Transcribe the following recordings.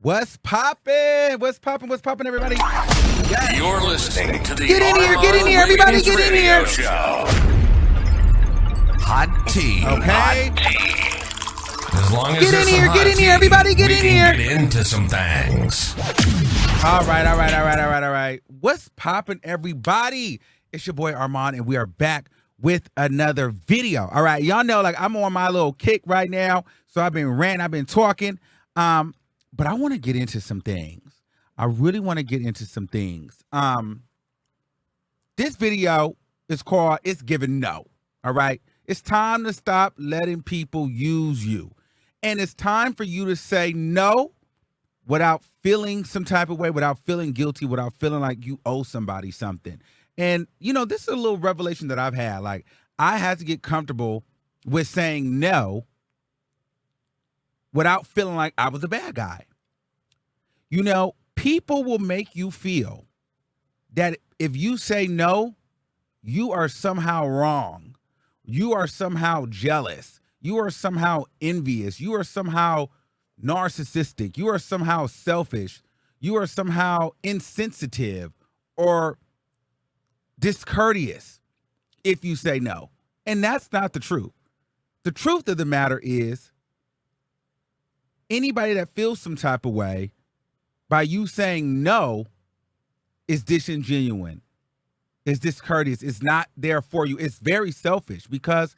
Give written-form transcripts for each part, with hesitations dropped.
What's poppin'? What's poppin'? What's poppin', everybody? Yes. You're listening to the Get in here, everybody, get in here. Show. Hot tea. Okay. Hot tea. As long as Get in here, everybody, get in here. Get into some things. All right. What's poppin', everybody? It's your boy Armon, and we are back with another video. All right, y'all know, like, I'm on my little kick right now, so I've been ranting, I've been talking, but I want to get into some things. I really want to get into some things. This video is called "It's Giving No." All right, it's time to stop letting people use you, and it's time for you to say no without feeling some type of way, without feeling guilty, without feeling like you owe somebody something. And, you know, this is a little revelation that I've had. Like, I had to get comfortable with saying no without feeling like I was a bad guy. You know, people will make you feel that if you say no, you are somehow wrong. You are somehow jealous. You are somehow envious. You are somehow narcissistic. You are somehow selfish. You are somehow insensitive or discourteous if you say no. And that's not the truth. The truth of the matter is, anybody that feels some type of way by you saying no is disingenuous, is discourteous, is not there for you. It's very selfish, because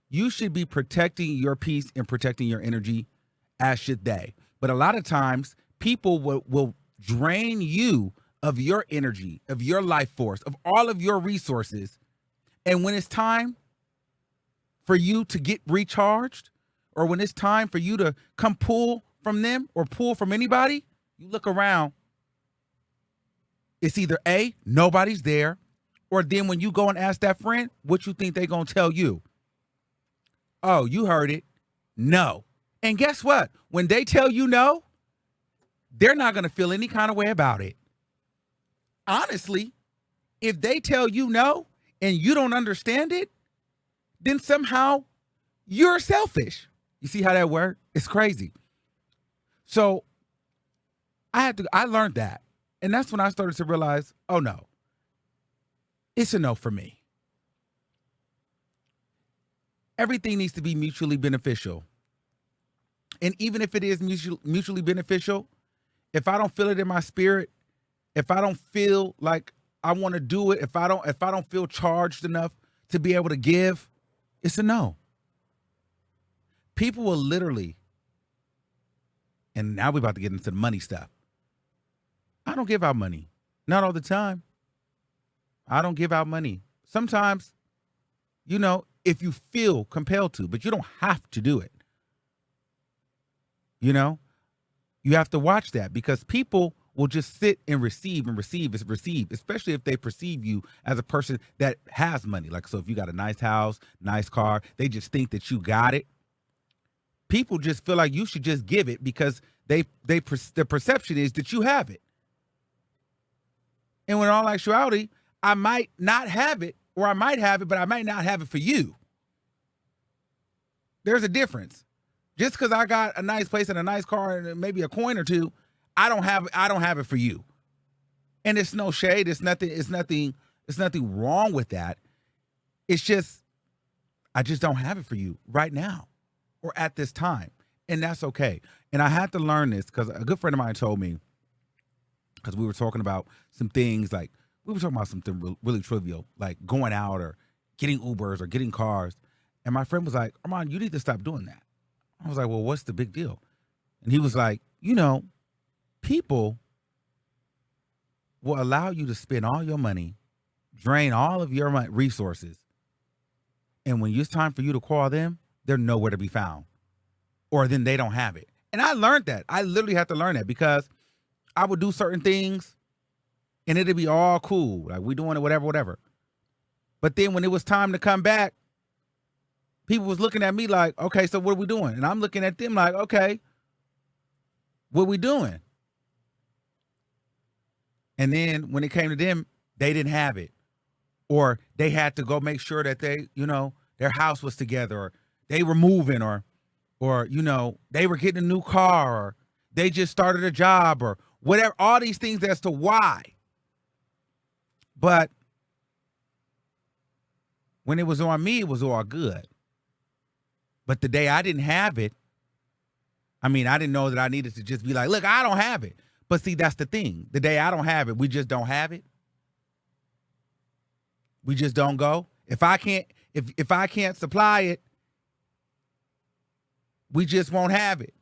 you should be protecting your peace and protecting your energy, as should they. But a lot of times people will drain you of your energy, of your life force, of all of your resources. And when it's time for you to get recharged, or when it's time for you to come pull from them or pull from anybody, you look around, it's either A, nobody's there, or then when you go and ask that friend, what you think they're going to tell you? Oh, you heard it. No. And guess what? When they tell you no, they're not going to feel any kind of way about it. Honestly, if they tell you no and you don't understand it, then somehow you're selfish. You see how that works? It's crazy. So I learned that. And that's when I started to realize, oh no, it's a no for me. Everything needs to be mutually beneficial. And even if it is mutually beneficial, if I don't feel it in my spirit, if I don't feel like I want to do it, if I don't feel charged enough to be able to give, it's a no. People will literally, and now we're about to get into the money stuff. I don't give out money. Not all the time. I don't give out money. Sometimes, you know, if you feel compelled to, but you don't have to do it. You know, you have to watch that, because people will just sit and receive, especially if they perceive you as a person that has money. Like, so if you got a nice house, nice car, they just think that you got it. People just feel like you should just give it because the perception is that you have it. And when in all actuality, I might not have it, or I might have it, but I might not have it for you. There's a difference. Just because I got a nice place and a nice car and maybe a coin or two, I don't have it for you. And it's no shade. It's nothing wrong with that. It's just, I just don't have it for you right now or at this time. And that's okay. And I had to learn this because a good friend of mine told me, because we were talking about some things, like we were talking about something really trivial, like going out or getting Ubers or getting cars. And my friend was like, Armon, you need to stop doing that. I was like, well, what's the big deal? And he was like, you know, people will allow you to spend all your money, drain all of your resources, and when it's time for you to call them, they're nowhere to be found, or then they don't have it. And I learned that. I literally had to learn that, because I would do certain things and it'd be all cool, like we doing it, whatever. But then when it was time to come back, people was looking at me like, okay, so what are we doing? And I'm looking at them like, okay, what are we doing? And then when it came to them, they didn't have it. Or they had to go make sure that they, you know, their house was together, or they were moving, or you know, they were getting a new car, or they just started a job or whatever, all these things as to why. But when it was on me, it was all good. But the day I didn't have it, I mean, I didn't know that I needed to just be like, look, I don't have it. But see, that's the thing. The day I don't have it, we just don't have it. We just don't go. If I can't supply it, we just won't have it.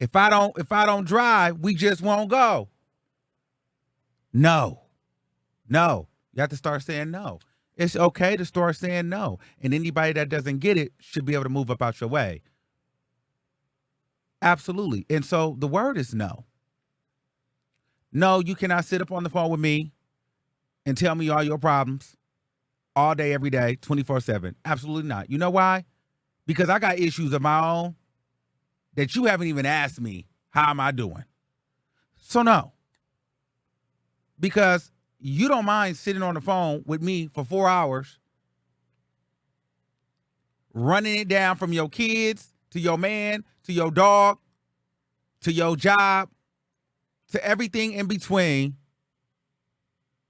If I don't drive, we just won't go. No. You have to start saying no. It's okay to start saying no. And anybody that doesn't get it should be able to move up out your way. Absolutely. And so the word is no. No, you cannot sit up on the phone with me and tell me all your problems all day, every day, 24/7. Absolutely not. You know why? Because I got issues of my own that you haven't even asked me, how am I doing? So no. Because you don't mind sitting on the phone with me for 4 hours, running it down from your kids to your man, to your dog, to your job, to everything in between.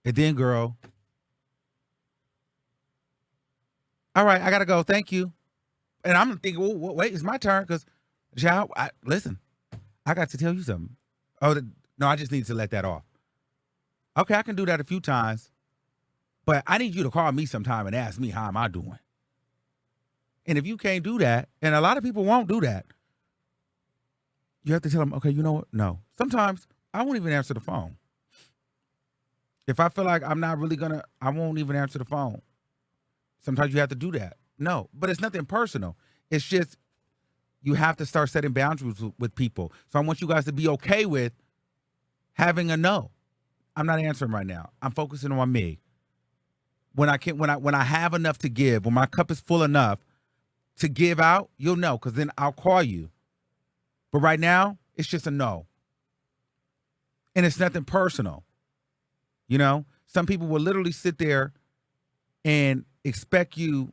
And then, girl, all right, I got to go. Thank you. And I'm thinking, well, wait, it's my turn because, listen, I got to tell you something. Oh, no, I just need to let that off. Okay, I can do that a few times, but I need you to call me sometime and ask me how am I doing. And if you can't do that, and a lot of people won't do that, you have to tell them, okay, you know what? No. Sometimes I won't even answer the phone. If I feel like I'm not really I won't even answer the phone. Sometimes you have to do that. No, but it's nothing personal. It's just you have to start setting boundaries with people. So I want you guys to be okay with having a no. I'm not answering right now. I'm focusing on me. When I have enough to give, when my cup is full enough to give out, you'll know, because then I'll call you. But right now, it's just a no. And it's nothing personal. You know, some people will literally sit there and expect you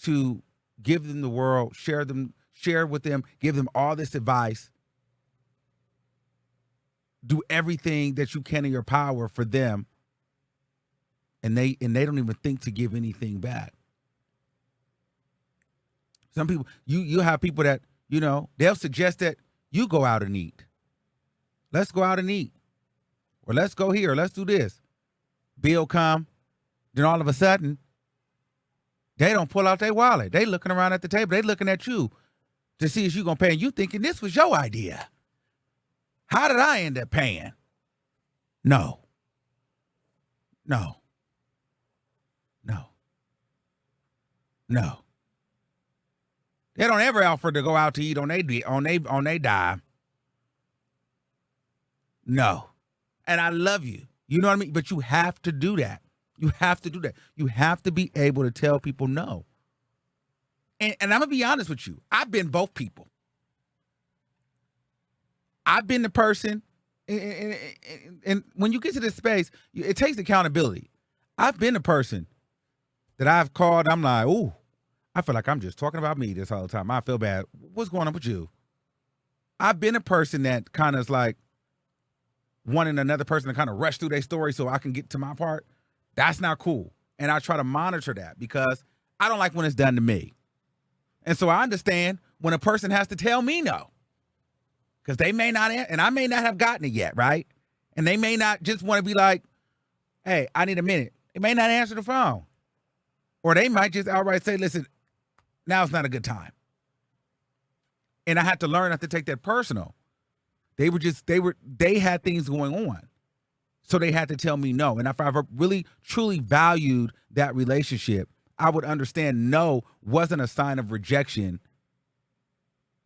to give them the world, share with them, give them all this advice, do everything that you can in your power for them, and they don't even think to give anything back. Some people, you have people that, you know, they'll suggest that you go out and eat. Let's go out and eat. Or let's go here, or let's do this. Bill come, then all of a sudden, they don't pull out their wallet. They looking around at the table. They looking at you to see if you going to pay. And you thinking this was your idea. How did I end up paying? No. They don't ever offer to go out to eat on they dime. No. And I love you. You know what I mean? But you have to do that. You have to do that. You have to be able to tell people no. And I'm going to be honest with you. I've been both people. I've been the person, and when you get to this space, it takes accountability. I've been the person that I've called. I'm like, ooh, I feel like I'm just talking about me this all the time. I feel bad. What's going on with you? I've been a person that kind of is like wanting another person to kind of rush through their story so I can get to my part. That's not cool. And I try to monitor that because I don't like when it's done to me. And so I understand when a person has to tell me no. Because they may not, and I may not have gotten it yet, right? And they may not just want to be like, hey, I need a minute. They may not answer the phone. Or they might just outright say, listen, now's not a good time. And I had to learn not to take that personal. They had things going on. So they had to tell me no. And if I really, truly valued that relationship, I would understand no wasn't a sign of rejection,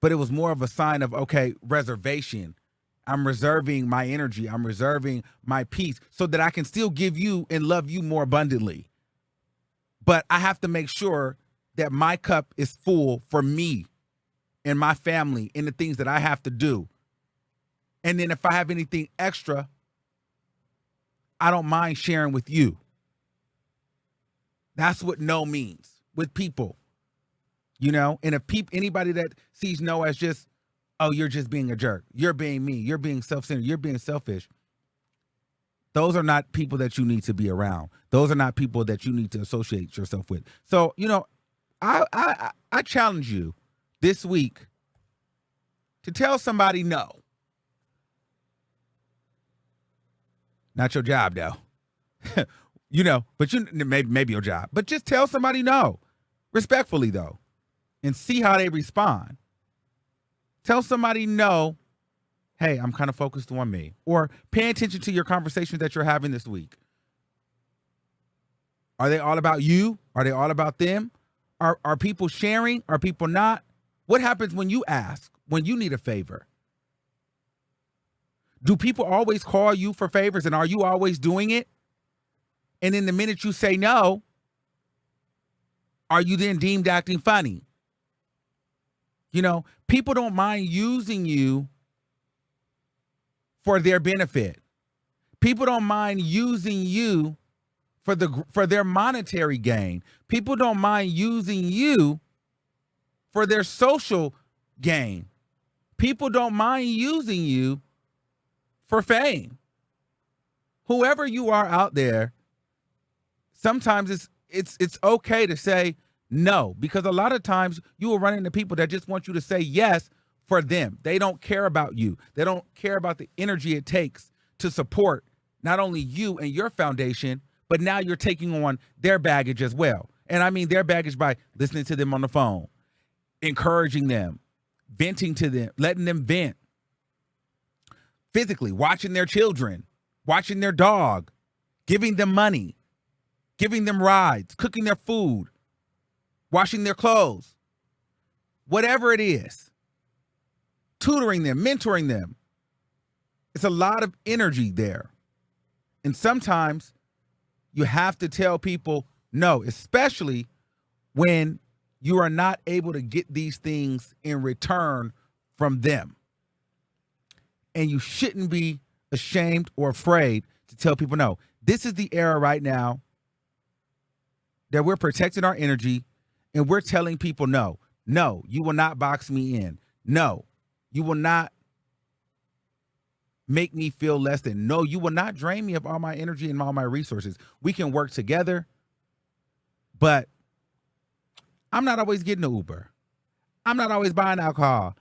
but it was more of a sign of, okay, reservation. I'm reserving my energy. I'm reserving my peace so that I can still give you and love you more abundantly. But I have to make sure that my cup is full for me and my family and the things that I have to do. And then if I have anything extra, I don't mind sharing with you. That's what no means with people, you know? And if anybody that sees no as just oh, you're just being a jerk. You're being mean. You're being self-centered. You're being selfish. Those are not people that you need to be around. Those are not people that you need to associate yourself with. So, I challenge you this week to tell somebody no. Not your job, though. But maybe your job. But just tell somebody no. Respectfully, though. And see how they respond. Tell somebody no. Hey, I'm kind of focused on me. Or pay attention to your conversations that you're having this week. Are they all about you? Are they all about them? Are people sharing? Are people not? What happens when you ask, when you need a favor? Do people always call you for favors, and are you always doing it? And in the minute you say no, are you then deemed acting funny? People don't mind using you for their benefit. People don't mind using you for their monetary gain. People don't mind using you for their social gain. People don't mind using you for fame. Whoever you are out there, sometimes it's okay to say no, because a lot of times you will run into people that just want you to say yes for them. They don't care about you. They don't care about the energy it takes to support not only you and your foundation, but now you're taking on their baggage as well. And I mean their baggage by listening to them on the phone, encouraging them, venting to them, letting them vent, physically watching their children, watching their dog, giving them money, giving them rides, cooking their food, washing their clothes, whatever it is, tutoring them, mentoring them. It's a lot of energy there. And sometimes you have to tell people no, especially when you are not able to get these things in return from them. And you shouldn't be ashamed or afraid to tell people no. This is the era right now that we're protecting our energy and we're telling people no. No, you will not box me in. No, you will not make me feel less than. No, you will not drain me of all my energy and all my resources. We can work together, but I'm not always getting an Uber. I'm not always buying alcohol.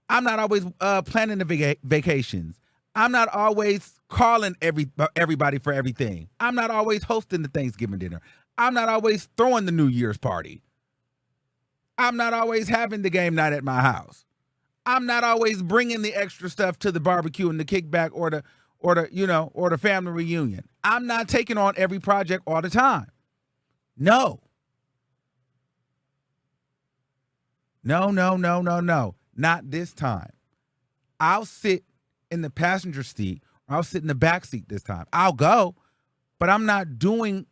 I'm not always planning the vacations. I'm not always calling everybody for everything. I'm not always hosting the Thanksgiving dinner. I'm not always throwing the New Year's party. I'm not always having the game night at my house. I'm not always bringing the extra stuff to the barbecue and the kickback or the family reunion. I'm not taking on every project all the time. No. No. Not this time. I'll sit in the passenger seat or I'll sit in the back seat this time. I'll go, but I'm not spearheading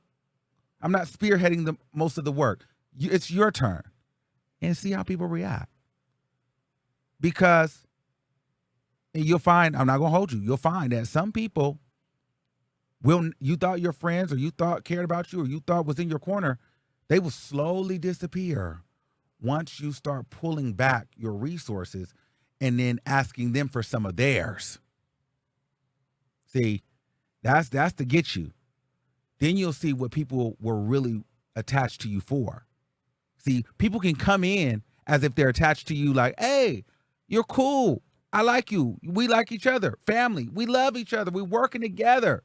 most of the work. It's your turn. And see how people react. Because you'll find, I'm not going to hold you, you'll find that some people you thought your friends or you thought cared about you or you thought was in your corner, they will slowly disappear once you start pulling back your resources and then asking them for some of theirs. See, that's to get you. Then you'll see what people were really attached to you for. See, people can come in as if they're attached to you like, hey, you're cool. I like you. We like each other. Family. We love each other. We're working together.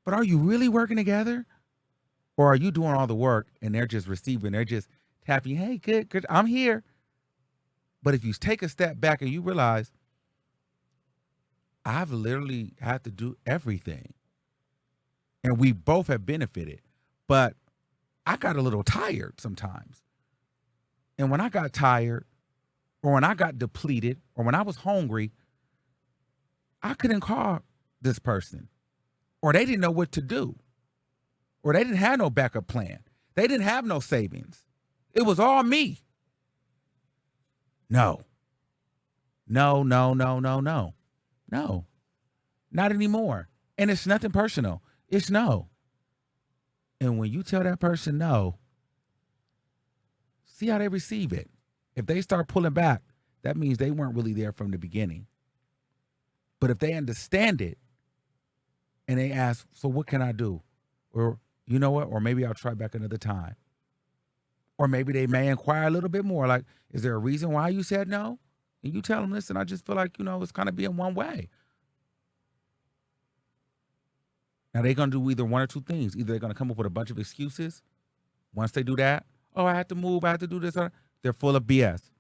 But are you really working together? Or are you doing all the work and they're just receiving? They're just tapping, hey, good, I'm here. But if you take a step back and you realize, I've literally had to do everything. And we both have benefited. But I got a little tired sometimes. And when I got tired, or when I got depleted, or when I was hungry, I couldn't call this person. Or they didn't know what to do. Or they didn't have no backup plan. They didn't have no savings. It was all me. No. No. Not anymore. And it's nothing personal. It's no. And when you tell that person no, see how they receive it. If they start pulling back, that means they weren't really there from the beginning. But if they understand it and they ask, so what can I do? Or, you know what? Or maybe I'll try back another time. Or maybe they may inquire a little bit more. Like, is there a reason why you said no? And you tell them, listen, I just feel like, it's kind of being one way. Now, they're going to do either one or two things. Either they're going to come up with a bunch of excuses. Once they do that, oh, I had to move, I had to do this. They're full of BS.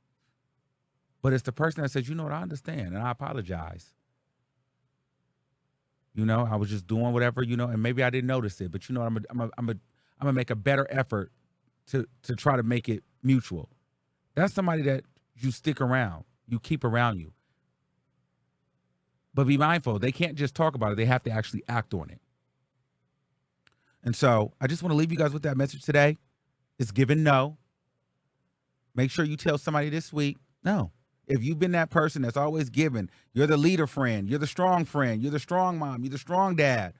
But it's the person that says, you know what, I understand, and I apologize. I was just doing whatever, and maybe I didn't notice it. But I'm gonna make a better effort to try to make it mutual. That's somebody that you stick around, you keep around you. But be mindful, they can't just talk about it, they have to actually act on it. And so I just want to leave you guys with that message today. It's given no. Make sure you tell somebody this week, no. If you've been that person that's always given, you're the leader friend, you're the strong friend, you're the strong mom, you're the strong dad,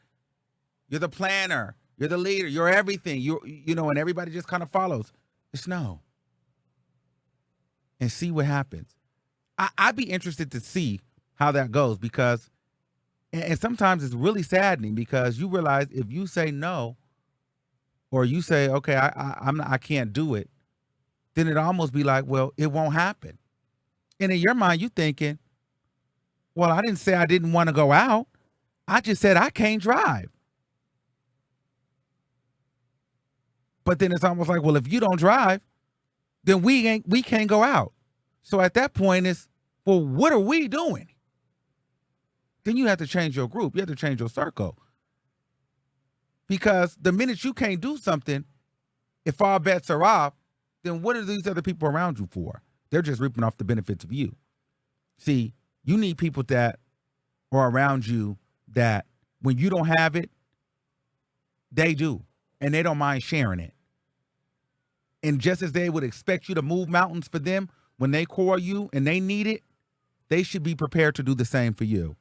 you're the planner, you're the leader, you're everything, and everybody just kind of follows. It's no. And see what happens. I'd be interested to see how that goes because, and sometimes it's really saddening because you realize if you say no, or you say, okay, I can't do it, then it almost be like, well, it won't happen. And in your mind, you thinking, well, I didn't say I didn't want to go out. I just said I can't drive. But then it's almost like, well, if you don't drive, then we can't go out. So at that point, it's, well, what are we doing? Then you have to change your group. You have to change your circle. Because the minute you can't do something, if all bets are off, then what are these other people around you for? They're just reaping off the benefits of you. See, you need people that are around you that when you don't have it, they do. And they don't mind sharing it. And just as they would expect you to move mountains for them, when they call you and they need it, they should be prepared to do the same for you.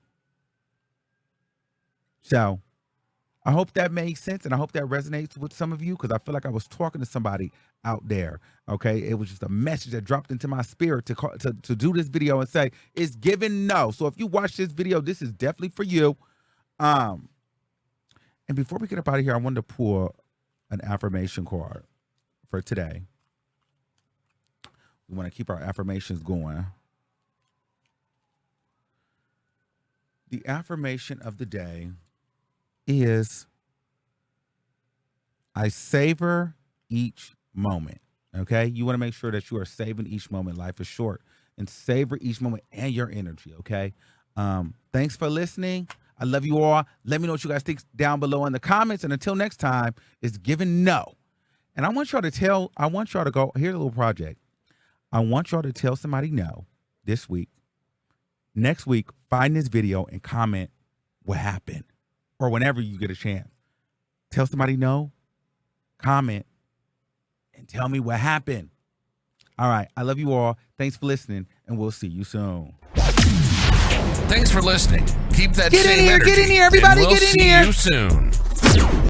So I hope that made sense, and I hope that resonates with some of you because I feel like I was talking to somebody out there, okay? It was just a message that dropped into my spirit to do this video and say, it's given no. So if you watch this video, this is definitely for you. And before we get up out of here, I wanted to pull an affirmation card for today. We want to keep our affirmations going. The affirmation of the day is, I savor each moment. Okay, you want to make sure that you are saving each moment. Life is short, and savor each moment and your energy. Okay, thanks for listening. I love you all. Let me know what you guys think down below in the comments. And until next time, it's given no. And I want y'all to go. Here's a little project. I want y'all to tell somebody no this week. Next week, find this video and comment what happened. Or whenever you get a chance, tell somebody no, comment, and tell me what happened. All right. I love you all. Thanks for listening, and we'll see you soon. Thanks for listening. Keep that Get in same here, energy, get in here, everybody, and we'll get in here. See you soon.